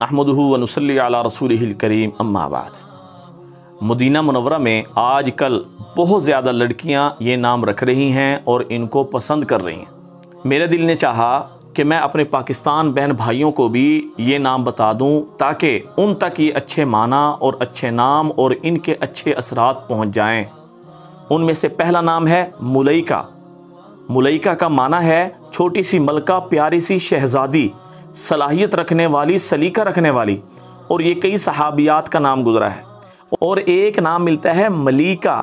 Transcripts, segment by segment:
अहमदुहु व नुसल्ली अला रसूलिहिल करीम अम्मा बाद। मदीना मुनव्वरा में आजकल बहुत ज़्यादा लड़कियां ये नाम रख रही हैं और इनको पसंद कर रही हैं। मेरे दिल ने चाहा कि मैं अपने पाकिस्तान बहन भाइयों को भी ये नाम बता दूं ताकि उन तक ये अच्छे माना और अच्छे नाम और इनके अच्छे असरात पहुंच जाएं। उनमें से पहला नाम है मुलैका। मुलैका का माना है छोटी सी मलका, प्यारी सी शहजादी, सलाहियत रखने वाली, सलीका रखने वाली। और ये कई सहाबियात का नाम गुजरा है। और एक नाम मिलता है मलीका।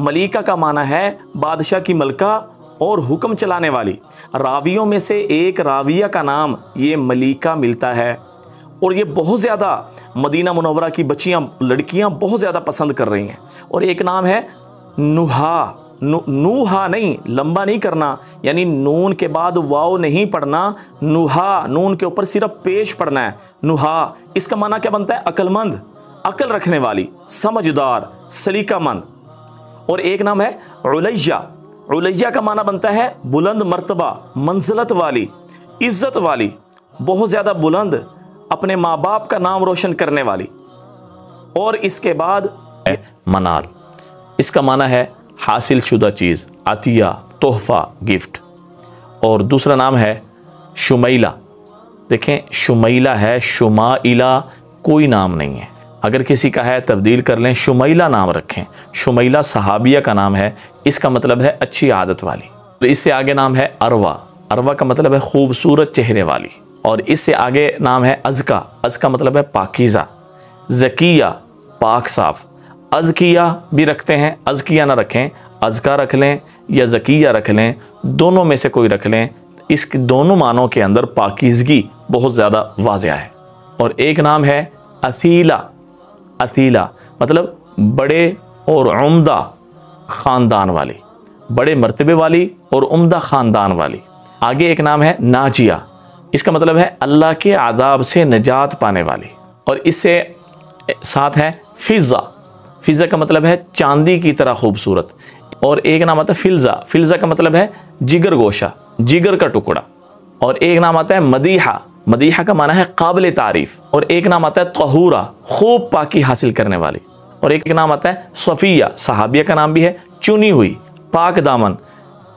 मलीका का माना है बादशाह की मलका और हुक्म चलाने वाली। रावियों में से एक राविया का नाम ये मलीका मिलता है। और ये बहुत ज़्यादा मदीना मुनव्वरा की बच्चियां, लड़कियां बहुत ज़्यादा पसंद कर रही हैं। और एक नाम है नुहा। नूहा नहीं, लंबा नहीं करना, यानी नून के बाद वाव नहीं पढ़ना। नुहा, नून के ऊपर सिर्फ पेश पढ़ना है। नुहा, इसका माना क्या बनता है? अक्लमंद, अकल रखने वाली, समझदार, सलीकामंद। और एक नाम है उलैया। उलैया का माना बनता है बुलंद मर्तबा, मंजिलत वाली, इज्जत वाली, बहुत ज़्यादा बुलंद, अपने माँ बाप का नाम रोशन करने वाली। और इसके बाद मनाल, इसका माना है हासिल शुदा चीज़, अतिया, तोहफ़ा, गिफ्ट। और दूसरा नाम है शुमैला। देखें, शुमैला है, शुमाइला कोई नाम नहीं है। अगर किसी का है तब्दील कर लें, शुमैला नाम रखें। शुमैला सहाबिया का नाम है, इसका मतलब है अच्छी आदत वाली। तो इससे आगे नाम है अरवा। अरवा का मतलब है खूबसूरत चेहरे वाली। और इससे आगे नाम है अज़का। अज़का मतलब है पाकीज़ा। ज़किया, पाक साफ। अज़किया भी रखते हैं, अज़किया ना रखें, अज़का रख लें या ज़किया रख लें, दोनों में से कोई रख लें। इस दोनों मानों के अंदर पाकीज़गी बहुत ज़्यादा वाज़िया है। और एक नाम है असीला। असीला मतलब बड़े और उम्दा ख़ानदान वाली, बड़े मर्तबे वाली और उम्दा ख़ानदान वाली। आगे एक नाम है नाजिया। इसका मतलब है अल्लाह के आदाब से निजात पाने वाली। और इससे साथ है फ़िज़ा। फ़िज़ा का मतलब है चांदी की तरह खूबसूरत। और एक नाम आता है फ़िल्ज़ा। फ़िल्ज़ा का मतलब है जिगर गोशा, जिगर का टुकड़ा। और एक नाम आता है मदीहा। मदीहा का माना है काबिल तारीफ़। और एक नाम आता है तहूरा, खूब पाकी हासिल करने वाली। और एक नाम आता है सफ़िया। सहाबिया का नाम भी है, चुनी हुई, पाक दामन,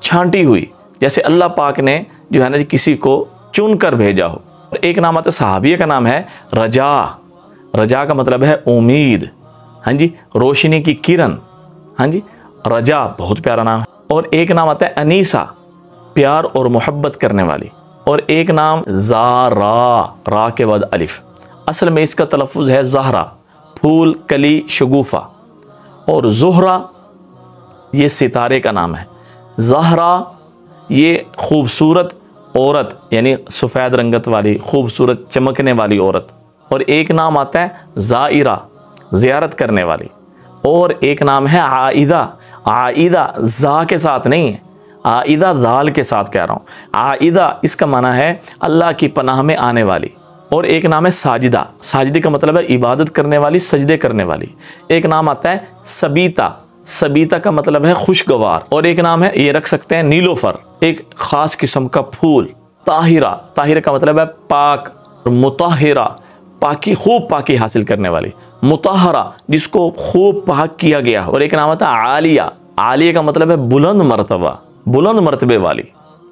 छांटी हुई, जैसे अल्लाह पाक ने जो है ना किसी को चुन कर भेजा हो। और एक नाम आता है सहाबिया का नाम है रजा। रजा का मतलब है उम्मीद, हाँ जी, रोशनी की किरण, हाँ जी, रजा, बहुत प्यारा नाम है। और एक नाम आता है अनीसा, प्यार और मोहब्बत करने वाली। और एक नाम ज़ारा, रा के बाद अलिफ। असल में इसका तलफ़ुज़ है ज़हरा, फूल, कली, शगुफ़ा। और ज़ुहरा ये सितारे का नाम है। ज़हरा ये खूबसूरत औरत, यानी सफ़ेद रंगत वाली, खूबसूरत चमकने वाली औरत। और एक नाम आता है ज़ाइरा, ज़ियारत करने वाली। और एक नाम है आइदा। आइदा जा के साथ नहीं है, आइदा दाल के साथ कह रहा हूँ। आइदा इसका माना है अल्लाह की पनाह में आने वाली। और एक नाम है साजिदा। साजिदे का मतलब है इबादत करने वाली, सजदे करने वाली। एक नाम आता है सबीता। सबीता का मतलब है खुशगवार। और एक नाम है, ये रख सकते हैं, नीलोफर, एक ख़ास किस्म का फूल। ताहिरा, ताहिरा का मतलब है पाक। मुताहिरा, पाकी, खूब पाकी हासिल करने वाली। मुताहरा, जिसको खूब पाक किया गया। और एक नाम आता है आलिया। आलिया का मतलब है बुलंद मर्तबा, बुलंद मर्तबे वाली।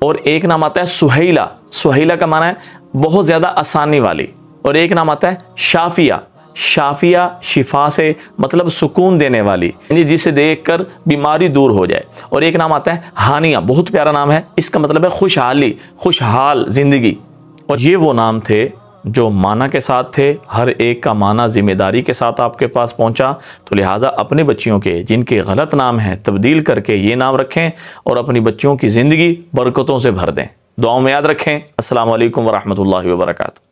और एक नाम आता है सुहैला। सुहैला का माना है बहुत ज़्यादा आसानी वाली। और एक नाम आता है शाफिया। शाफिया शिफा से मतलब सुकून देने वाली, जिसे देखकर बीमारी दूर हो जाए। और एक नाम आता है हानिया, बहुत प्यारा नाम है, इसका मतलब है खुशहाली, खुशहाल ज़िंदगी। और ये वो नाम थे जो माना के साथ थे, हर एक का माना जिम्मेदारी के साथ आपके पास पहुंचा। तो लिहाजा अपने बच्चियों के जिनके गलत नाम हैं तब्दील करके ये नाम रखें और अपनी बच्चियों की ज़िंदगी बरकतों से भर दें। दुआओं में याद रखें। अस्सलामु अलैकुम वरहमतुल्लाहि वबरकातुहू।